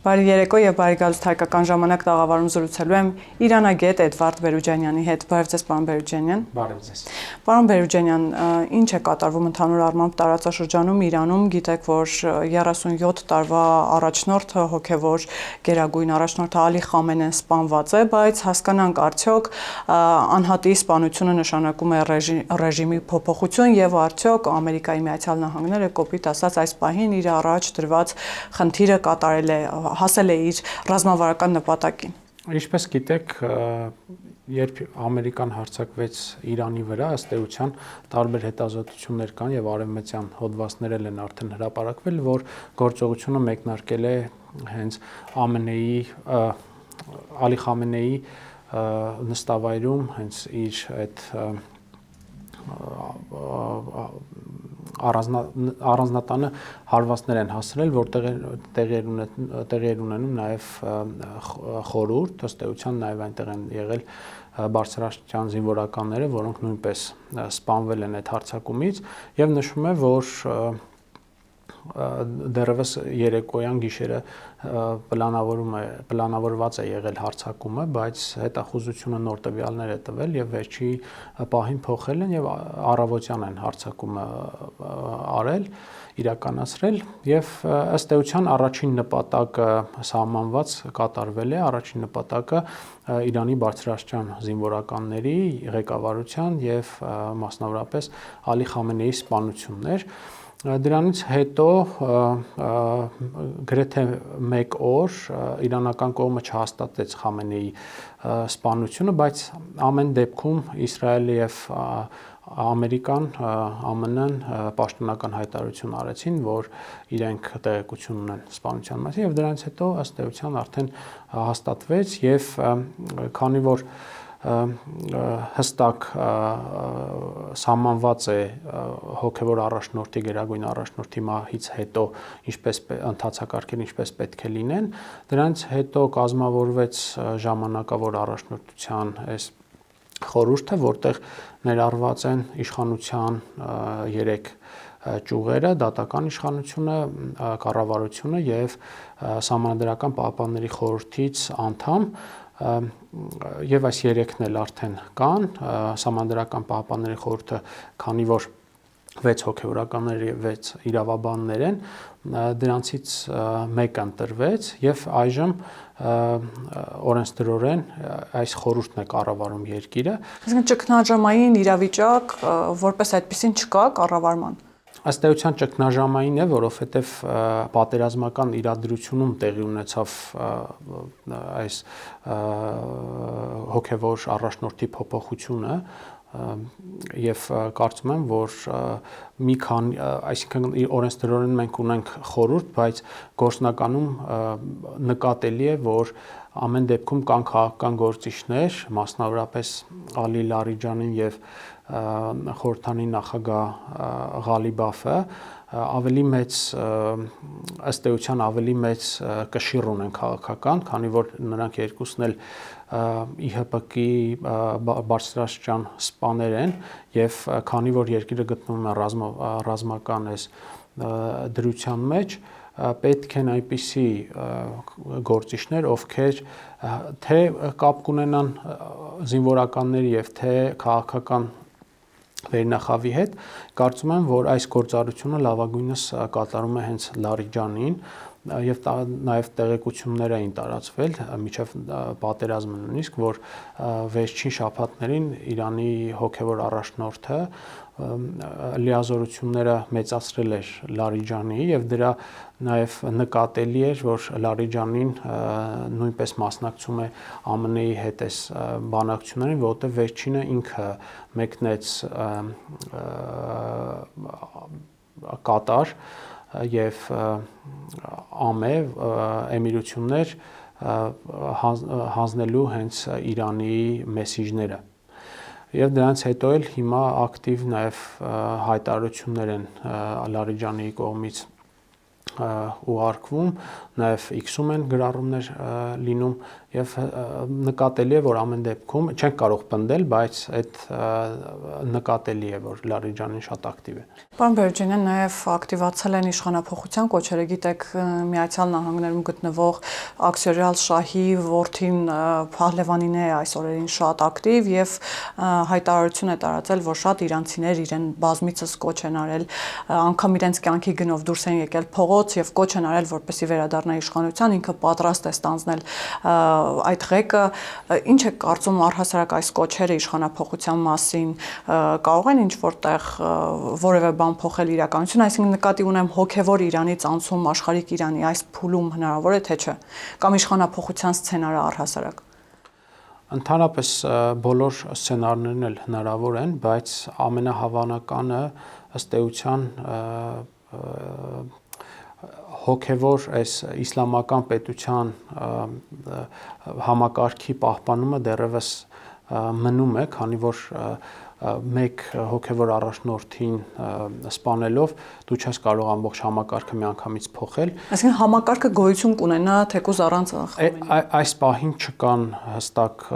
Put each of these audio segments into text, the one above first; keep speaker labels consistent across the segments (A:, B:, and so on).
A: Բարի երեկո եւ բարի գալուստ հայկական ժամանակ տաղավարում զրուցելու եմ Իրանագետ Էդվարդ Բերուջանյանի հետ։ Բարև ձեզ, պարոն Բերուջանյան։
B: Բարև ձեզ։
A: Պարոն Բերուջանյան, ինչ է կատարվում ընդհանուր առմամբ տարածաշրջանում Իրանում, գիտեք, որ 37 տարվա առաջնորդը, հոգևոր գերագույն առաջնորդը Ալի Խամենեն սպանված է, բայց հասկանանք արդյոք անհատի սպանությունը նշանակում է ռեժիմի փոփոխություն եւ արդյոք Ամերիկայի Միացյալ Նահանգները կոպիտ ասած այս պահին իր առաջ դրված խնդիրը կատարել է, հասել է իր ռազմավարական նպատակին։
B: Ինչպես գիտեք, երբ Ամերիկան հարձակվեց Իրանի վրա, ըստ էության տարբեր հետազոտություններ կան եւ արևմտյան հոդվածներ են արդեն հրապարակվել, որ գործողությունը մեկնարկել է հենց ԱՄՆ-ի Ալի Խամենեի նստավայրում, հենց իր այդ առանձնատանը հարվածներ են հասրել, որտեղ տեղի ունենում նաև խորհուրդ, ըստ էության նաև այնտեղ են եղել բարձրաստիճան զինվորականները, որոնք նույնպես սպանվել են այդ հարձակումից, եւ նշվում է, որ դեռևս երեկոյան գիշերը պլանավորված է եղել հարձակումը, բայց հետախուզությունը նոր տվյալներ է տվել եւ վերջի պահին փոխել են եւ առավոտյան են հարձակումը արել, իրականացրել եւ ըստ էության առաջին նպատակը սահմանված կատարվել է, առաջին նպատակը Իրանի բարձրաստիճան զինվորականների ղեկավարության եւ մասնավորապես Ալի Խամենեի սպանությունն էր։ Դրանից հետո գրեթե 1 օր իրանական կողմը չհաստատեց Խամենեի սպանությունը, բայց ամեն դեպքում Իսրայելը եւ Ամերիկան, ԱՄՆ-ն պաշտոնական հայտարարություն արեցին, որ իրենք տեղեկություն ունեն սպանության մասին եւ դրանից հետո ըստ էության արդեն հաստատվեց եւ քանի որ հստակ սահմանված է հոգևոր առաջնորդի գերագույն առաջնորդի մահից հետո ինչպես ընթացակարգեր ինչպես պետք է լինեն, դրանից հետո կազմավորվեց ժամանակավոր առաջնորդության այս խորհուրդը, որտեղ ներառված են իշխանության 3 ճյուղերը, դատական իշխանությունը, կառավարությունը եւ Սահմանադրական պահապանների խորհրդից անդամ եւ այս 3-ն էլ արդեն կան, Սահմանադրական պահապանների խորհուրդը, քանի որ 6 հոգևորականներ եւ 6 իրավաբաններ են, դրանցից մեկը ընտրվեց եւ այժմ օրենսդրորեն այս խորհուրդն է կառավարում երկիրը։
A: Այսինքն ճգնաժամային իրավիճակ որպես այդպեսին չկա կառավարման։
B: Ըստ էության ճգնաժամային է, որովհետև պատերազմական իրադրությունում տեղի ունեցավ այս հոգևոր առաջնորդի փոփոխությունը եւ կարծում եմ, որ մի քանի, այսինքն օրենսդրորեն մենք ունենք խորհուրդ, բայց գործնականում նկատելի է, որ ամեն դեպքում կան քաղաքական գործիչներ, մասնավորապես Ալի Լարիջանին եւ խորհրդանի նախագահ Ղալիբաֆը ավելի մեծ ըստ էության ավելի մեծ կշիռ ունեն քաղաքական, քանի որ նրանք երկուսն էլ ԻՀՊԿ-ի բարձրաստիճան սպաներ են եւ քանի որ երկիրը գտնվում է ռազմական այս դրության մեջ, պետք են այնպիսի գործիչներ, ովքեր թե կապ կունենան զինվորականների եւ թե քաղաքական վերնախավի հետ, կարծում եմ, որ այս գործառույթությունը լավագույնս կատարում է հենց Լարիջանին եւ նաեւ տեղեկություններ էին տարածվել միջև պատերազմը նույնիսկ, որ վերջին շաբաթներին Իրանի հոգևոր առաջնորդը լիազորությունները մեծացրել էր Լարիջանի եւ դրա նաեւ նկատելի էր, որ Լարիջանին նույնպես մասնակցում է ԱՄՆ-ի հետ այս բանակցություններին, որովհետեւ վերջինը ինքը մեկնեց Կատար եւ ԱՄԵ էմիրություններ հանձնելու հենց Իրանի մեսիջները եւ դրանից հետո էլ հիմա ակտիվ նաեւ հայտարարություններ են Լարիջանի կողմից ուղարկվում, նաեւ X-ում են գրառումներ լինում եւ նկատելի է, որ ամեն դեպքում չենք կարող պնդել, բայց այդ նկատելի է, որ Լարիջանին շատ ակտիվ է։
A: Պարոն Բերուջանյան, նաև ակտիվացել են իշխանափոխության կոչերը, գիտեք, Միացյալ Նահանգներում գտնվող Աքսիոդալ շահի որդին Փահլևանին է այս օրերին շատ ակտիվ եւ հայտարարություն է տարածել, որ շատ իրանցիներ իրեն բազմիցս կոչ են արել, անգամ իրենց կյանքի գնով դուրս են եկել փողոց եւ կոչ են արել, որպեսզի վերադառնա իշխանության, ինքը պատրաստ է ստանձնել այդ ղեկը։ Ինչ է կարծում առհասարակ այս կոչերը իշխանափոխության մասին, կարող են ինչ որտեղ որևէ բան փոխել իրականություն, այսինքն նկատի ունեմ հոգևոր Իրանից անցում աշխարհիկ Իրանի այս փուլում հնարավոր է թե չէ, կամ իշխանափոխության սցենարը առհասարակ։
B: Ընդհանրապես բոլոր սցենարներն էլ հնարավոր են, բայց ամենահավանականը ըստ էության հոգևոր այս իսլամական պետության համակարգի պահպանումը դեռևս մնում է, քանի որ մեկ հոգևոր առաջնորդին սպանելով դու չես կարող ամբողջ համակարգը միանգամից փոխել։
A: Այսինքն համակարգը գոյություն կունենա թեկուզ առանց
B: այս պահին չկան հստակ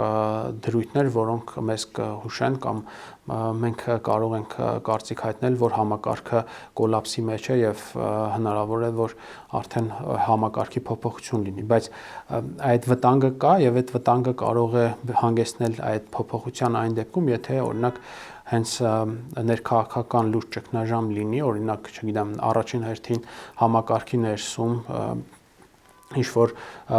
B: դրույթներ, որոնք մեզ կհուշեն կամ մենք կարող ենք կարծիք հայտնել, որ համակարգը կոլապսի մեջ է եւ հնարավոր է, որ արդեն համակարգի փոփոխություն լինի, բայց այդ վտանգը կա եւ այդ վտանգը կարող է հանգեցնել այդ փոփոխության այն դեպքում, եթե օրինակ հենց ներքաղաքական լուրջ ճգնաժամ լինի, օրինակ, չգիտեմ, առաջին հերթին համակարգի ներսում ինչ որ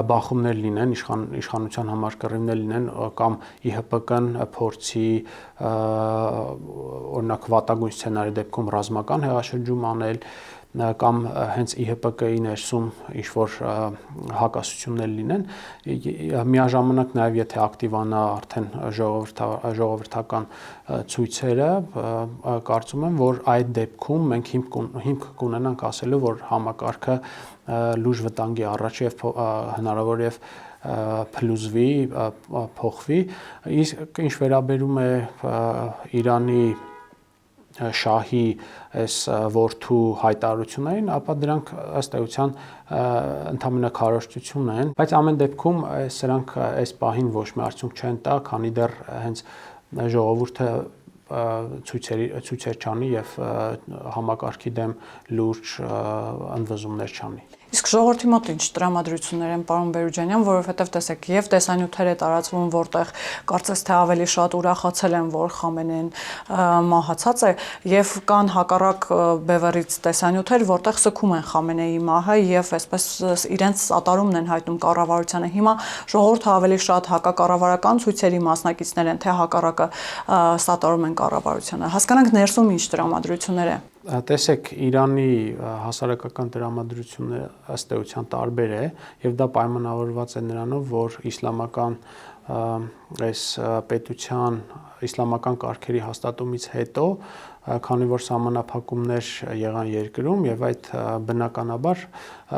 B: բախումներ լինեն, իշխանության համար կռիվներ լինեն կամ ԻՀՊԿ-ն փորձի օրինակ վատագույն սցենարի դեպքում ռազմական հեղաշրջում անել կամ հենց ԻՀՊԿ-ի ներսում ինչ որ հակասություններ լինեն, միաժամանակ նաև եթե ակտիվանա արդեն ժողովրդական ցույցերը, կարծում եմ, որ այդ դեպքում մենք հիմք կունենանք ասելու, որ համակարգը լուրջ վտանգի առաջ եւ հնարավոր եւ փլուզվի, փոխվի, իսկ ինչ վերաբերում է Իրանի շահի այս որդու հայտարարություններին, ապա դրանք ըստ էության ընդհանրապես քարոզչություն են, բայց ամեն դեպքում սրանք այս պահին ոչ մի արդյունք չեն տա, քանի դեռ հենց ժողովուրդը ցույցեր չանի եւ համակարգի դեմ լուրջ ընդվզումներ չանի։
A: Իսկ ժողովրդի մոտ ինչ տրամադրություններ են, պարոն Բերուջանյան, որովհետև տեսեք, եւ տեսանյութեր է տարածվում, որտեղ կարծես թե ավելի շատ ուրախացել են, որ Խամենեին մահացած է, եւ կան հակառակ բևեռից տեսանյութեր, որտեղ սգում են Խամենեիի մահը եւ այսպես իրենց սատարումն են հայտնում կառավարությանը։ Հիմա ժողովուրդը ավելի շատ հակակառավարական ցույցերի մասնակիցներ են, թե հակառակը սատարում են կառավարությանը։ Հասկանանք ներսում ինչ տրամադրություններ է։
B: Տեսեք, Իրանի հասարակական տրամադրությունը ըստ էության տարբեր է եւ դա պայմանավորված է նրանով, որ իսլամական այս պետության իսլամական կարգերի հաստատումից հետո, քանի որ սահմանափակումներ եղան երկրում եւ այդ բնականաբար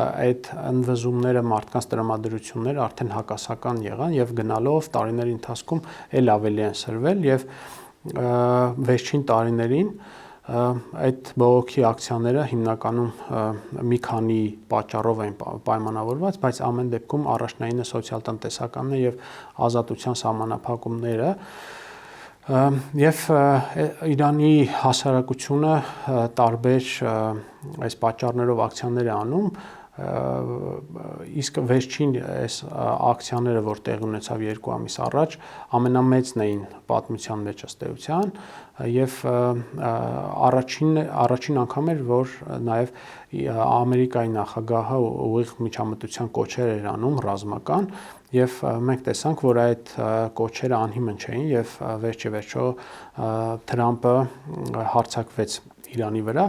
B: այդ ընդվզումները, մարդկանց տրամադրությունները արդեն հակասական եղան եւ գնալով տարիների ընթացքում ել ավելի են սրվել եւ վերջին տարիներին այդ բողոքի ակցիաները հիմնականում մի քանի պատճառով են պայմանավորված, բայց ամեն դեպքում առաջնայինը սոցիալ-տնտեսականն է եւ ազատության սահմանափակումները եւ Իրանի հասարակությունը տարբեր այս պատճառներով ակցիաներ է անում, իսկ վերջին այս ակցիաները, որ տեղի ունեցավ 2 ամիս առաջ, ամենամեծն էին պատմության մեջ ըստ էության եւ առաջին անգամ էր, որ նաեւ Ամերիկայի նախագահը ուղիղ միջամտության կոչեր էր անում ռազմական եւ մենք տեսանք, որ այդ կոչերը անհիմն չէին եւ վերջիվերջո Թրամփը հարձակվեց Իրանի վրա։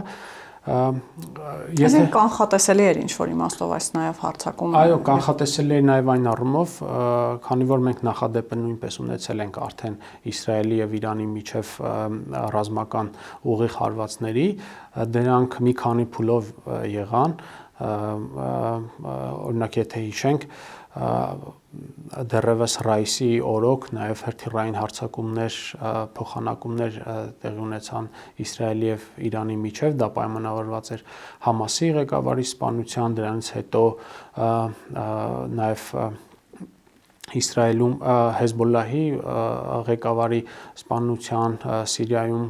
A: Եթե կանխատեսելի էր ինչ որ իմաստով այս նաև հարձակումը։
B: Այո, կանխատեսելի էր նաև այն առումով, քանի որ մենք նախադեպը նույնպես ունեցել ենք արդեն Իսրայելի եւ Իրանի միջև ռազմական ուղիղ հարվածների, դրանք մի քանի փուլով եղան, օրինակ եթե հիշենք, դեռևս Ռայսի օրոք նաև հրթիռային հարձակումներ, փոխանակումներ տեղի ունեցան Իսրայելի եւ Իրանի միջև, դա պայմանավորված էր Համասի ղեկավարի սպանության, դրանից հետո նաև Իսրայելում Հեզբոլլահի ղեկավարի սպանության, Սիրիայում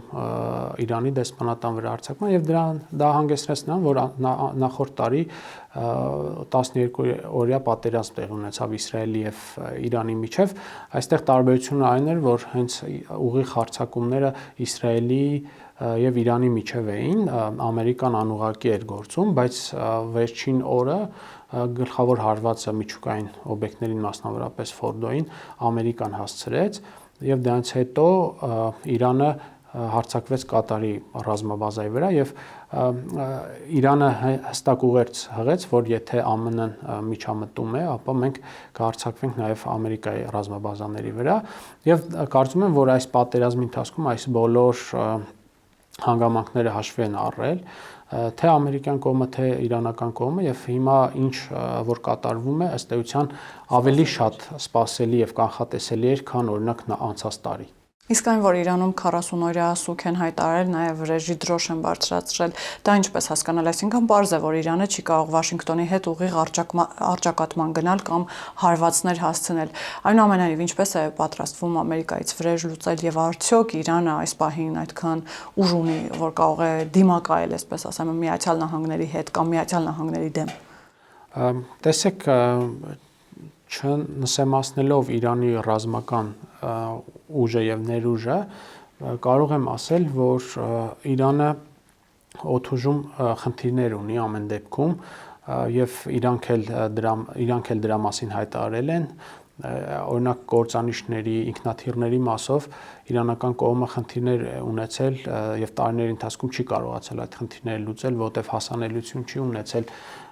B: Իրանի դեսպանատան վրա հարձակման եւ դա հանգեցրեց նրան, որ նախորդ տարի 12-օրյա պատերազմ տեղի ունեցավ Իսրայելի եւ Իրանի միջեւ։ Այստեղ տարբերությունը այն էր, որ հենց ուղիղ հարձակումները Իսրայելի եւ Իրանի միջև էին, Ամերիկան անուղղակի էր գործում, բայց վերջին օրը գլխավոր հարվածը միջուկային օբյեկտներին, մասնավորապես Ֆորդոյին, Ամերիկան հասցրեց եւ դրանից հետո Իրանը հարձակվեց Կատարի ռազմաբազայի վրա եւ Իրանը հստակ ուղերձ հղեց, որ եթե ԱՄՆ-ն միջամտում է, ապա մենք կհարձակվենք նաեւ Ամերիկայի ռազմաբազաների վրա եւ կարծում եմ, որ այս պատերազմի ընթացքում այս բոլոր հանգամանքները հաշվի են առել թե ամերիկյան կողմը, թե իրանական կողմը եւ հիմա ինչ որ կատարվում է, ըստ էության ավելի շատ սպասելի եւ կանխատեսելի էր, քան օրինակ անցած տարի։
A: Իսկ այն, որ Իրանում 40-օրյա սուգ են հայտարարել, նաև ռեժի դրոշ են բարձրացրել, դա ինչպես հասկանալ, այսինքն պարզ է, որ Իրանը չի կարող Վաշինգտոնի հետ ուղիղ առճակատման գնալ կամ հարվածներ հասցնել։ Այնուամենայնիվ, ինչպես է պատրաստվում Ամերիկայից վրեժ լուծել եւ արդյոք Իրանը այս պահին այդքան ուժ ունի, որ կարող է դիմակայել, այսպես ասեմ, Միացյալ Նահանգների հետ կամ Միացյալ Նահանգների դեմ։
B: Տեսեք, չնսեմացնելով Իրանի ռազմական ուժը եւ ներուժը, կարող եմ ասել, որ Իրանը օդուժում խնդիրներ ունի ամեն դեպքում եւ իրանք էլ դրա մասին հայտարարել են, օրինակ կործանիչների, ինքնաթիռների մասով իրանական կողմը խնդիրներ ունեցել եւ տարիների ընթացքում չի կարողացել այդ խնդիրները լուծել, որտեղ հասանելիություն չի ունեցել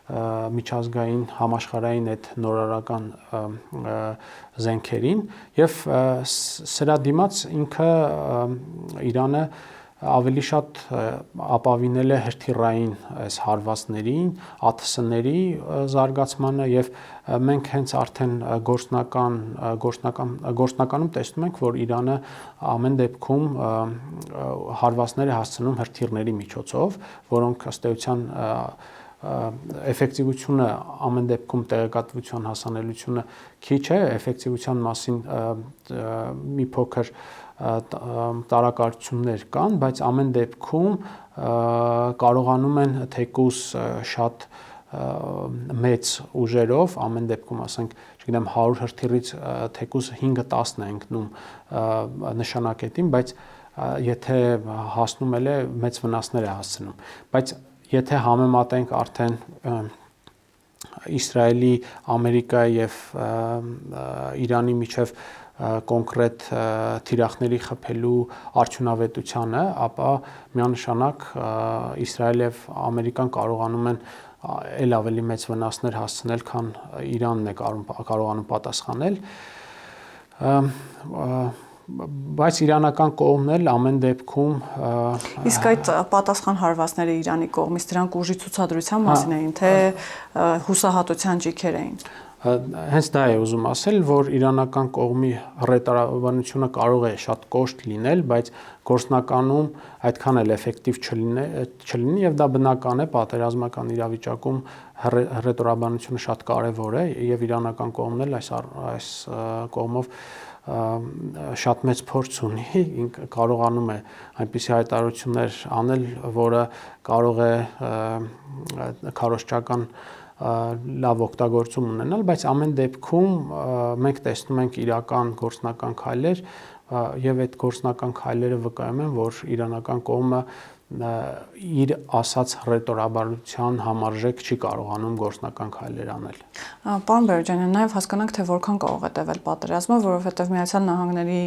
B: միջազգային համաշխարհային այդ նորարարական զենքերին եւ սրա դիմաց ինքը Իրանը ավելի շատ ապավինել է հրթիռային այս հարվածներին, ԱԹՍ-ների զարգացմանը եւ մենք հենց արդեն գործնականում տեսնում ենք, որ Իրանը ամեն դեպքում հարվածներ է հասցնում հրթիռների միջոցով, որոնք ըստ էության էֆեկտիվությունը ամեն դեպքում տեղեկատվության հասանելիությունը քիչ է, էֆեկտիվության մասին մի փոքր տարակարծություններ կան, բայց ամեն դեպքում կարողանում են թեկուզ շատ մեծ ուժերով, ամեն դեպքում ասենք, չգիտեմ, 100 հրթիռից թեկուզ 5-10-ն է ընկնում նշանակետին, բայց եթե հասնում է մեծ վնասներ է հասցնում, բայց եթե համեմատենք արդեն Իսրայելի, Ամերիկայի եւ Իրանի միջև կոնկրետ թիրախների խփելու արդյունավետությանը, ապա միանշանակ Իսրայելը եւ Ամերիկան կարողանում են ել ավելի մեծ վնասներ հասցնել, քան Իրանն է կարողանում պատասխանել։ Բայց իրանական կողմն էլ ամեն դեպքում
A: Իսկ այդ պատասխան հարվածները Իրանի կողմից դրանք ուժի ցուցադրության մասին էին, թե հուսահատության ճիգեր էին։
B: Հենց դա է ուզում ասել, որ իրանական կողմի հռետորաբանությունը կարող է շատ կոշտ լինել, բայց գործնականում այդքան էլ էֆեկտիվ չլինի եւ դա բնական է, պատերազմական իրավիճակում հռետորաբանությունը շատ կարեւոր է եւ իրանական կողմն էլ այս կողմով շատ մեծ փորձ ունի, կարողանում է այնպիսի հայտարարություններ անել, որը կարող է քարոզչական լավ օգտագործում ունենալ, բայց ամեն դեպքում մենք տեսնում ենք իրական գործնական քայլեր եւ այդ գործնական քայլերը վկայում են, որ իրանական կողմը իր ասած հռետորաբանության համարժեք չի կարողանում գործնական քայլեր անել։
A: Պարոն Բերոջանյան, նաև հասկանանք, թե որքան կարող է տևել պատերազմը, որովհետև Միացյալ Նահանգների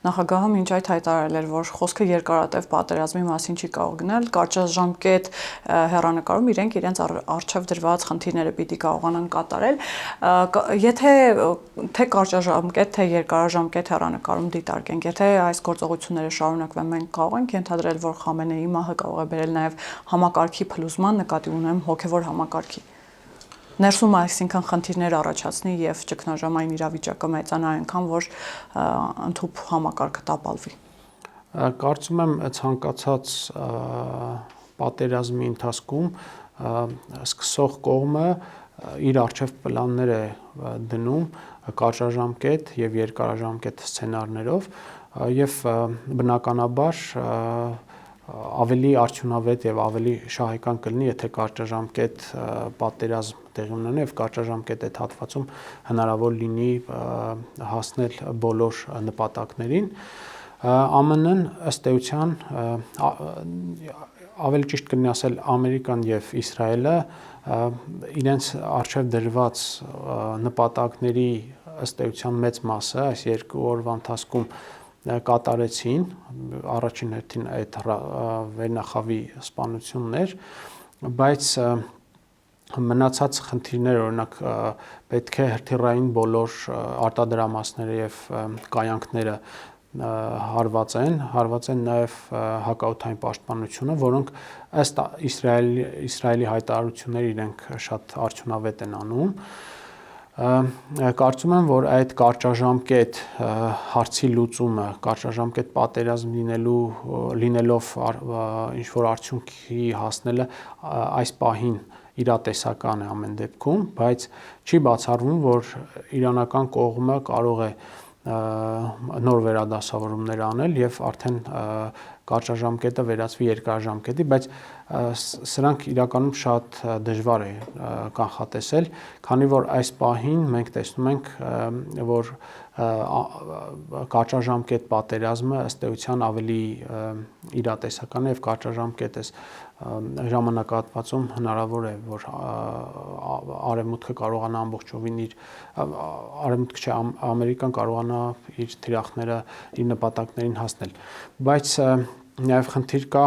A: նախագահը մինչ այդ հայտարարել էր, որ խոսքը երկարատև պատերազմի մասին չի կարող գնալ, կարճաժամկետ հեռանկարում իրենց առջև դրված խնդիրները պիտի կարողանան կատարել։ Եթե թե կարճաժամկետ, թե երկարաժամկետ հեռանկարում դիտարկենք, եթե այս գործողությունները շարունակվեն, մենք կարող ենք ենթադրել, որ Խամենեի մահը կարող է բերել նաև համակարգի փլուզման, նկատի ունեմ հոգևոր համակարգի։ Ներսում այսինքն խնդիրներ առաջացնի եւ ճգնաժամային իրավիճակը մեծանա այնքան, որ ընդհանուր համակարգը տապալվի։
B: Կարծում եմ ցանկացած պատերազմի ընթացքում սկսող կողմը իր արժև պլաններ է դնում կարճաժամկետ եւ երկարաժամկետ սցենարներով եւ բնականաբար ավելի արդյունավետ եւ ավելի շահեկան կլինի, եթե կարճաժամկետ պատերազմ տեղի ունենա եւ կարճաժամկետ այդ հատվածում հնարավոր լինի հասնել բոլոր նպատակներին։ ԱՄՆ-ն ըստ էության ավելի ճիշտ կլինի ասել Ամերիկան եւ Իսրայելը իրենց արժեվ դրված նպատակների ըստ էության մեծ մասը այս 2 օրվա ընթացքում կատարեցին, առաջին հերթին այդ վերնախավի սպանություններ, բայց մնացած խնդիրներ, օրինակ պետք է հրթիռային բոլոր արտադրամասները եւ կայանքները հարված են նաև հակաօդային պաշտպանությունը, որոնք ըստ Իսրայելի հայտարարությունների իրենք շատ արդյունավետ են անում։ Կարծում եմ, որ այդ կարճաժամկետ հարցի լուծումը, կարճաժամկետ պատերազմ լինելով ինչ որ արդյունքի հասնելը այս պահին իրատեսական է ամեն դեպքում, բայց չի բացառվում, որ իրանական կողմը կարող է նոր վերադասավորումներ անել եւ արդեն կարճաժամկետը վերածվի երկարաժամկետի, բայց սրանք իրականում շատ դժվար է կանխատեսել, քանի որ այս պահին մենք տեսնում ենք, որ կարճաժամկետ պատերազմը ըստ էության ավելի իրատեսական է եւ կարճաժամկետ է ժամանակահատվածում հնարավոր է, որ արևմուտքը կարողանա ամբողջովին արևմուտքը չէ, Ամերիկան կարողանա իր թիրախները իր նպատակներին հասնել, բայց նաև խնդիր կա,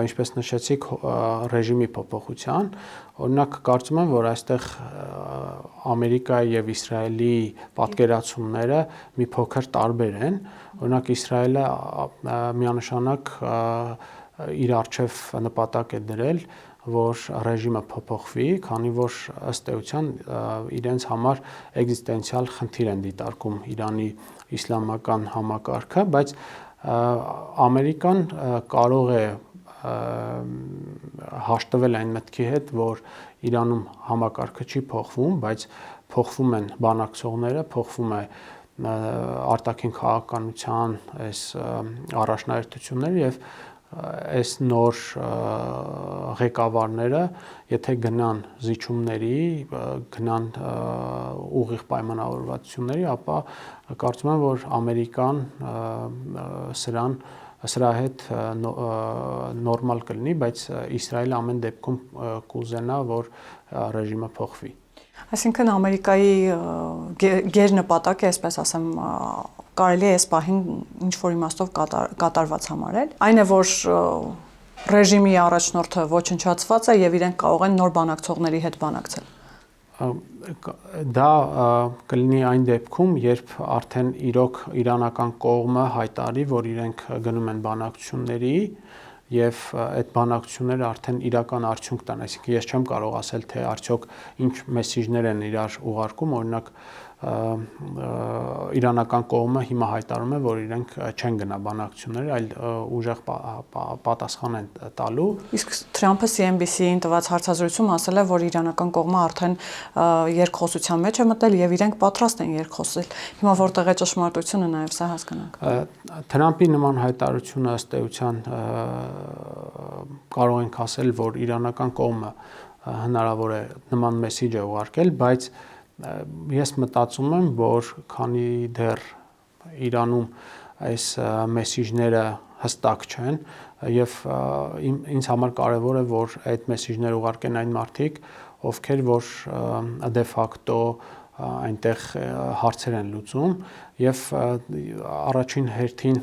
B: ինչպես նշեցիք, ռեժիմի փոփոխության, օրինակ կարծում եմ, որ այստեղ Ամերիկայի եւ Իսրայելի պատկերացումները մի փոքր տարբեր են, օրինակ Իսրայելը միանշանակ իր արժև նպատակ է դրել, որ ռեժիմը փոփոխվի, քանի որ ըստ էության իրենց համար էգզիստենցիալ խնդիր են դիտարկում Իրանի իսլամական համակարգը, բայց Ամերիկան կարող է հաշտվել այն մտքի հետ, որ Իրանում համակարգը չի փոխվում, բայց փոխվում են բանակցողները, փոխվում է արտաքին քաղաքականության այս առաջնահերթությունները եւ այս նոր ղեկավարները, եթե գնան զիջումների, գնան ուղիղ պայմանավորվածությունների, ապա կարծում եմ, որ Ամերիկան սրա հետ նորմալ կլինի, բայց Իսրայելը ամեն դեպքում կուզենա, որ ռեժիմը փոխվի։
A: Այսինքն Ամերիկայի գերնպատակը, այսպես ասեմ, կարելի է այս պահին ինչ որ իմաստով կատարված համարել։ Այն է, որ ռեժիմի առաջնորդը ոչնչացված է եւ իրենք կարող են նոր բանակցողների հետ բանակցել։
B: Դա կլինի այն դեպքում, երբ արդեն իրոք իրանական կողմը հայտարարի, որ իրենք գնում են բանակցությունների եւ այդ բանակցությունները արդեն իրական արդյունք տան, այսինքն ես չեմ կարող ասել, թե արդյոք ինչ մեսիջներ են իրար ուղարկում, օրինակ իրանական կողմը հիմա հայտարարում է, որ իրենք չեն գնա բանակցությունների, այլ ուժեղ պատասխան են տալու։
A: Իսկ Թրամփը CNBC-ին տված հարցազրույցում ասել է, որ իրանական կողմը արդեն երկխոսության մեջ է մտել եւ իրենք պատրաստ են երկխոսել։ Հիմա որտեղ է ճշմարտությունը, նաեւ սա հասկանանք։
B: Թրամփի նման հայտարարությունը ըստ էության կարող ենք ասել, որ իրանական կողմը հնարավոր է նման մեսիջ է ուղարկել, բայց ես մտածում եմ, որ քանի դեռ Իրանում այս մեսիջները հստակ չեն եւ ինձ համար կարեւոր է, որ այդ մեսիջները ուղարկեն այն մարդիկ, ովքեր որ դե ֆակտո այնտեղ հարցեր են լուծում եւ առաջին հերթին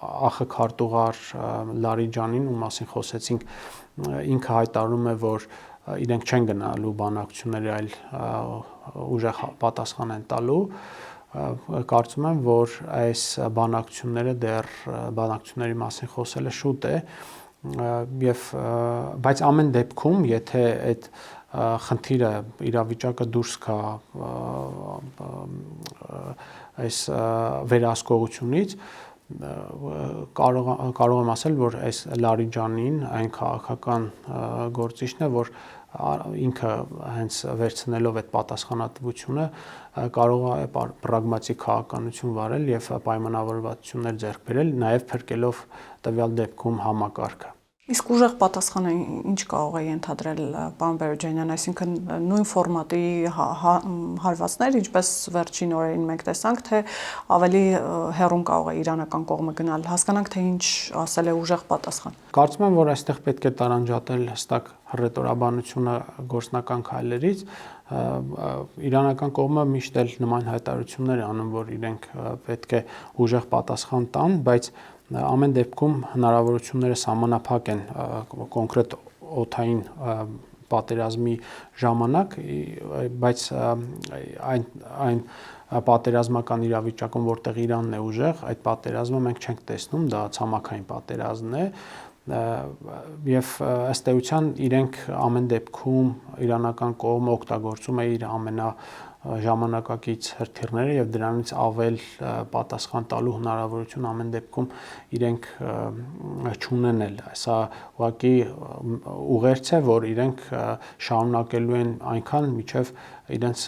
B: ԱԽ քարտուղար Լարիջանին, ում մասին խոսեցինք, ինքը հայտարարում է, որ իրենք չեն գնալու բանակցությունների, այլ ուժեղ պատասխան են տալու, կարծում եմ, որ այս բանակցությունների մասին խոսելը շուտ է, բայց ամեն դեպքում, եթե այդ խնդիրը իրավիճակը դուրս գա այս վերահսկողությունից, կարող եմ ասել, որ այս Լարիջանին այն քաղաքական գործիչն է, որ ինքը հենց վերցնելով այդ պատասխանատվությունը կարող է պրագմատիկ քաղաքականություն վարել եւ պայմանավորվածություններ ձեռք բերել, նաեւ փրկելով տվյալ դեպքում համակարգը։
A: Իսկ ուժեղ պատասխանը ինչ կարող է ենթադրել պարոն Բերոջանյան, այսինքն նույն ֆորմատի հարվածներ, ինչպես վերջին օրերին մենք տեսանք, թե ավելի հեռուն կարող է իրանական կողմը գնալ, հասկանանք, թե ինչ ասել է ուժեղ պատասխան։
B: Կարծում եմ, որ այստեղ պետք է տարանջատել հստակ հռետորաբանությունը գործնական քայլերից։ Իրանական կողմը միշտ էլ նման հայտարարություններ է անում, որ իրենք պետք է ուժեղ պատասխան տան, բայց ամեն դեպքում հնարավորությունները սահմանափակ են կոնկրետ օդային պատերազմի ժամանակ, բայց այն պատերազմական իրավիճակում, որտեղ Իրանն է ուժեղ, այդ պատերազմը մենք չենք տեսնում, դա ցամաքային պատերազմն է, եւ ըստ էության իրենք ամեն դեպքում իրանական կողմը օգտագործում է իր ժամանակակից հրթիռները եւ դրանից ավել պատասխան տալու հնարավորություն ամեն դեպքում իրենք չունեն էլ։ Սա ուղղակի ուղերձ է, որ իրենք շարունակելու են այնքան, մինչև իրենց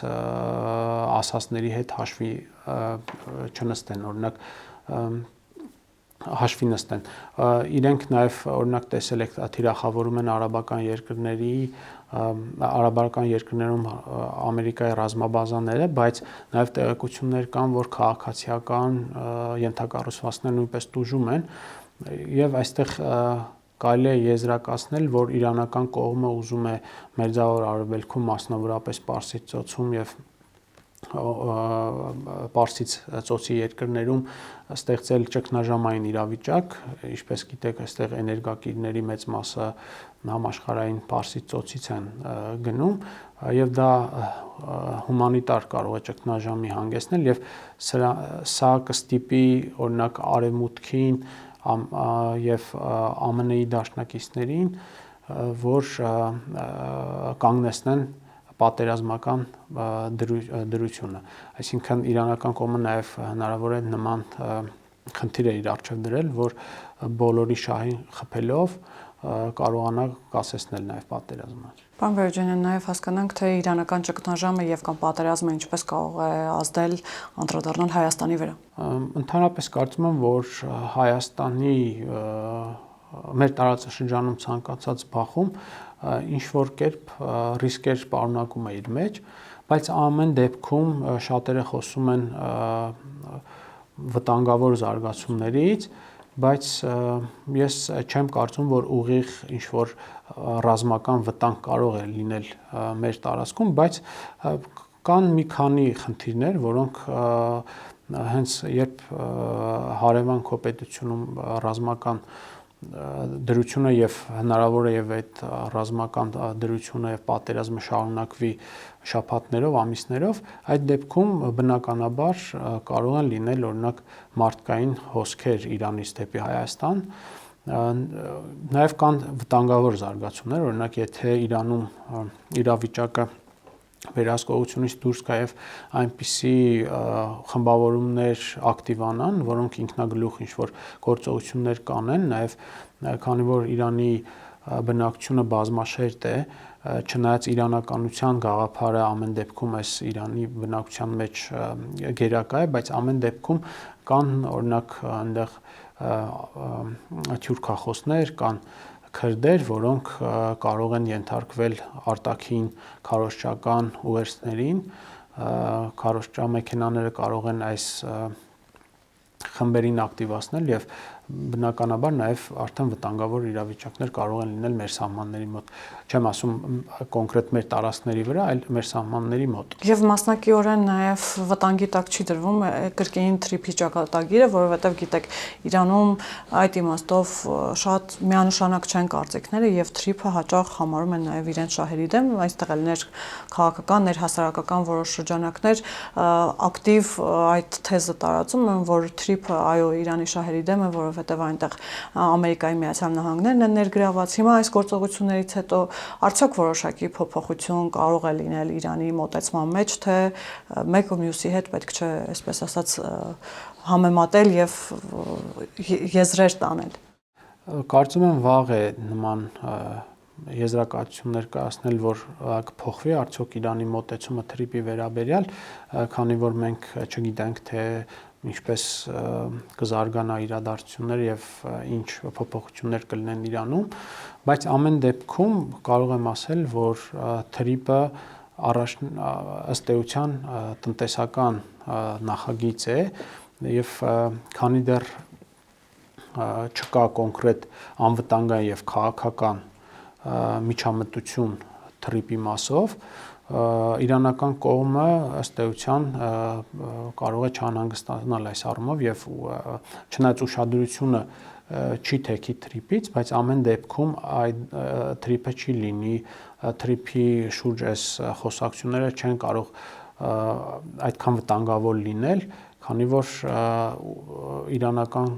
B: ասածների հետ հաշվի չնստեն, օրինակ հաշվի նստեն։ Իրենք նաև օրինակ տեսել եք թիրախավորում են արաբական երկրներում Ամերիկայի ռազմաբազաները, բայց նաև տեղեկություններ կան, որ քաղաքացիական ենթակառուցվածքներ նույնպես տուժում են, եւ այստեղ կարելի է եզրակացնել, որ իրանական կողմը ուզում է Մերձավոր Արևելքում, մասնավորապես Պարսից ծոցում եւ Պարսից ծոցի երկրներում ստեղծել ճգնաժամային իրավիճակ, ինչպես գիտեք, այստեղ էներգակիրների մեծ մասը համաշխարհային Պարսից ծոցից են գնում եւ դա հումանիտար կարող է ճգնաժամի հանգեցնել եւ սա կստիպի օրինակ արևմուտքին եւ ԱՄՆ-ի դաշնակիցներին, որ կանգնեցնեն պատերազմական դրությունը, այսինքն իրանական կողմը նաև հնարավոր է նման խնդիր է իր առջև դրել, որ բոլորի շահին խփելով կարողանա կասեցնել նաև պատերազմը։
A: Պարոն Բերոջանյան, նաև հասկանանք, թե իրանական ճգնաժամը եւ կամ պատերազմը ինչպես կարող է ազդել անդրադառնալ Հայաստանի վրա։
B: Ընդհանրապես կարծում եմ, որ Հայաստանի մեր տարածաշրջանում ցանկացած բախում ինչ որ կերպ ռիսկեր պարունակում է իր մեջ, բայց ամեն դեպքում շատերը խոսում են վտանգավոր զարգացումներից, բայց ես չեմ կարծում, որ ուղիղ ինչ որ ռազմական վտանգ կարող է լինել մեր տարածքում, բայց կան մի քանի խնդիրներ, որոնք հենց երբ հարևան քո պետությունում ռազմական դրությունը եւ հնարավոր է եւ այդ ռազմական դրությունը եւ պատերազմը շարունակվի շաբաթներով, ամիսներով, այդ դեպքում բնականաբար կարող են լինել օրինակ մարդկային հոսքեր Իրանից դեպի Հայաստան, նաեւ կան վտանգավոր զարգացումներ, օրինակ եթե Իրանում իրավիճակը վերահսկողությունից դուրս գա եւ այնպիսի խմբավորումներ ակտիվանան, որոնք ինքնագլուխ ինչ որ գործողություններ կանեն, նաեւ քանի որ Իրանի բնակչությունը բազմաշերտ է, չնայած իրանականության գաղափարը ամեն դեպքում այս Իրանի բնակչության մեջ գերակա է, բայց ամեն դեպքում կան օրինակ այնտեղ թյուրքախոսներ, կան քրդեր, որոնք կարող են ենթարկվել արտաքին քարոզչական ուղերձներին, քարոզչամեքենաները կարող են այս խմբերին ակտիվացնել եւ բնականաբար նաեւ արդեն վտանգավոր իրավիճակներ կարող են լինել մեր սահմանների մոտ, չեմ ասում կոնկրետ մեր տարածքների վրա, այլ մեր սահմանների մոտ։
A: Եվ մասնակիորեն նաեւ վտանգի տակ չի դրվում կրկին թրիփի ճակատագիրը, որովհետեւ գիտեք, Իրանում այդ իմաստով շատ միանշանակ չեն կարծիքները եւ թրիփը հաճախ համարում են նաեւ իրենց շահերի դեմ, այստեղ էլ ներքաղաքական, ներհասարակական որոշ շրջանակներ ակտիվ այդ թեզը տարածում են, որ թրիփը այո Իրանի շահերի դեմ է, որովհետեւ որովհետև այնտեղ Ամերիկայի Միացյալ Նահանգներն են ներգրաված։ Հիմա այս գործողություններից հետո արդյոք որոշակի փոփոխություն կարող է լինել Իրանի մոտեցման մեջ, թե մեկը մյուսի հետ պետք չէ, այսպես ասած, համեմատել եւ եզրեր տանել։
B: Կարծում եմ վաղ է նման եզրակացություններ կայացնել, որ կփոխվի արդյոք Իրանի մոտեցումը թրիպի վերաբերյալ, քանի որ մենք չգիտենք, թե ինչպես կզարգանա իրադարձությունները եւ ինչ փոփոխություններ կլինեն Իրանում, բայց ամեն դեպքում կարող եմ ասել, որ թրիպը ըստ էության տնտեսական նախագիծ է եւ քանի դեռ չկա կոնկրետ անվտանգային եւ քաղաքական միջամտություն թրիպի մասով, իրանական կողմը ըստ էության կարող է չանհանգստանալ այս առումով եւ չնայած ուշադրությունը չի թեքի թրիպից, բայց ամեն դեպքում այդ թրիպը չի լինի, թրիպի շուրջ այս խոսակցությունները չեն կարող այդքան վտանգավոր լինել, քանի որ իրանական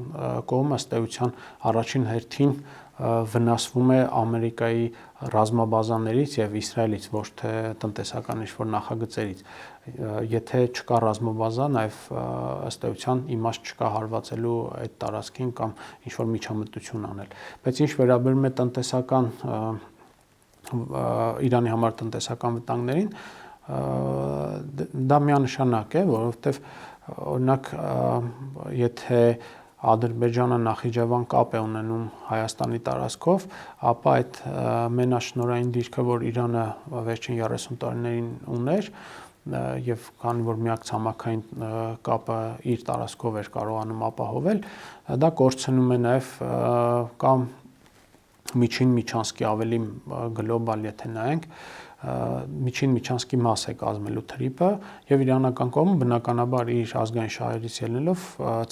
B: կողմը ըստ էության առաջին հերթին վնասվում է Ամերիկայի ռազմաբազաներից եւ Իսրայելից, ոչ թե տնտեսական ինչ-որ նախագծերից։ Եթե չկա ռազմաբազա, նաեւ ըստ էության իմաստ չկա հարվածելու այդ տարածքին կամ ինչ-որ միջամտություն անել։ Բայց ինչ վերաբերում է տնտեսական Իրանի համար տնտեսական վտանգներին, դա միանշանակ է, որովհետեւ օրինակ եթե Ադրբեջանը Նախիջևան կապ է ունենում Հայաստանի տարածքով, ապա այդ մենաշնորհային դիրքը, որ Իրանը վերջին 30 տարիներին ուներ, եւ քանի որ միակ ցամաքային կապը իր տարածքով էր կարողանում ապահովել, դա կորցնում է նաեւ կամ միջին միջանցքի ավելի գլոբալ, եթե նայենք, միջին միջանցքի մաս է կազմելու թրիպը եւ իրանական կողմը բնականաբար իր ազգային շահերից ելնելով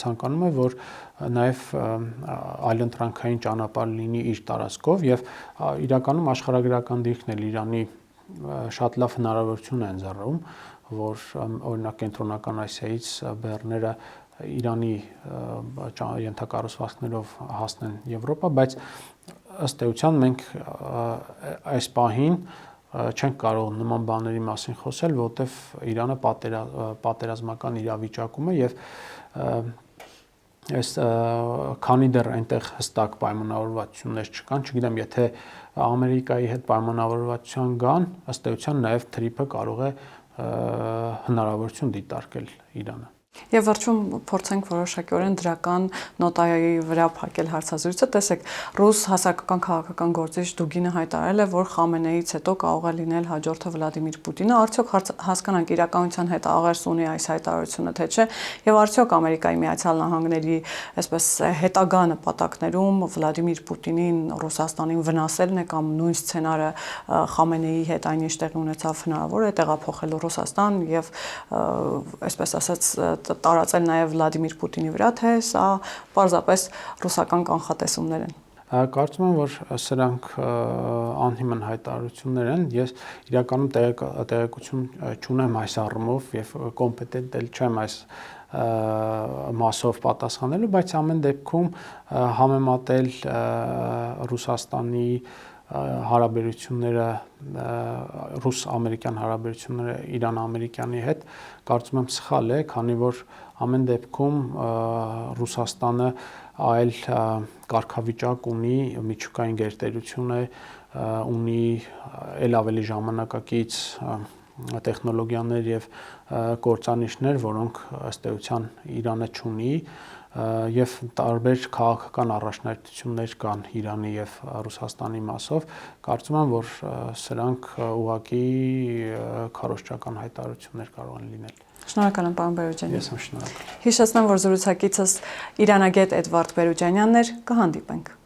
B: ցանկանում է, որ նաեւ այլընտրանքային ճանապարհ լինի իր տարածքով եւ իրականում աշխարհագրական դիրքն էլ Իրանի շատ լավ հնարավորություն է ընձեռում, որ օրինակ կենտրոնական Ասիայից բեռները Իրանի ենթակառուցվածքներով հասնեն Եվրոպա, բայց ըստ էության մենք այս պահին չենք կարող նման բաների մասին խոսել, որովհետև Իրանը պատերազմական իրավիճակում է եւ այս քանի դեռ այնտեղ հստակ պայմանավորվածություններ չկան, չգիտեմ, եթե Ամերիկայի հետ պայմանավորվածության գան, ըստ էության նաեւ թրիպը կարող է հնարավորություն դիտարկել Իրանը։
A: Եվ վերջում փորձենք որոշակիորեն դրական նոտայի վրա փակել հարցազրույցը, տեսեք, ռուս հասարակական քաղաքական գործիչ Դուգինը հայտարարել է, որ Խամենեից հետո կարող է լինել հաջորդը Վլադիմիր Պուտինը, արդյոք հասկանանք իրականության հետ աղերս ունի այս հայտարարությունը, թե չէ, եւ արդյոք Ամերիկայի Միացյալ Նահանգների այսպես հետագա նպատակներում Վլադիմիր Պուտինին Ռուսաստանին վնասելն է կամ նույն սցենարը Խամենեի հետ այնինչ տեղի ունեցավ հնարավոր է տեղափոխել Ռուսաստան եւ այսպես ասած տարածել նաև Վլադիմիր Պուտինի վրա, թե սա պարզապես ռուսական կանխատեսումներ են։
B: Կարծում եմ, որ սրանք անհիմն հայտարարություններ են։ Ես իրականում տեղեկություն չունեմ այս առումով եւ կոմպետենտ էլ չեմ այս մասով պատասխանելու, բայց ամեն դեպքում համեմատել Ռուսաստանի հարաբերությունները ռուս-ամերիկյան հարաբերությունները Իրան-ամերիկյանի հետ կարծում եմ սխալ է, քանի որ ամեն դեպքում Ռուսաստանը այլ կարգավիճակ ունի, միջուկային գերտերություն է, ունի ել ավելի ժամանակակից տեխնոլոգիաներ եւ կործանիչներ, որոնք ըստ էության Իրանը չունի եւ տարբեր քաղաքական առաջնահերթություններ կան Իրանի եւ Ռուսաստանի մասով, կարծում եմ, որ սրանք ուղղակի քարոզչական հայտարարություններ կարող են լինել։
A: Շնորհակալ եմ, պարոն Բերուջանյան։
B: Ես եմ շնորհակալ։
A: Հիշեցնեմ, որ զրուցակիցս իրանագետ Էդվարդ Բերուջանյանն էր, կհանդիպենք։